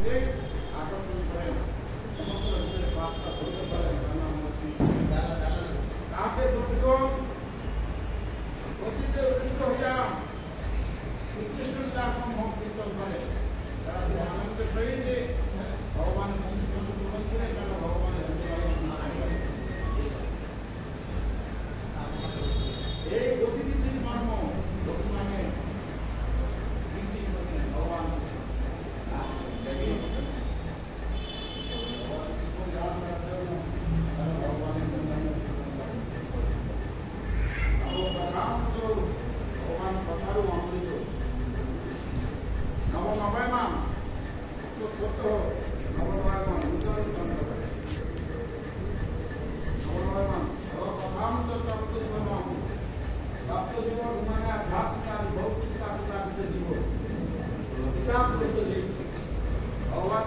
আকর্ষণ করেন সমস্ত রকমের বার্তা বলতে পারেন তাকে দুর্গম গতিতে উৎকৃষ্ট হইয়া উৎকৃষ্টতা সম্ভব কীর্তন করে তারা যদি আনন্দের সহিত ভগবানের সংস্করণ গ্রহণ করে কেন ভগবানের এই গতিবিধির মর্ম বর্তমানে ভগবান ভগবান কথারও অমৃত নবনবায়মান নবনবায়মান নবনবায়মান কথান্ত তত্ত্বজীবন তত্ত্বজীবন মানে আধ্যাত্মিক ভৌতিক জীব ভগবান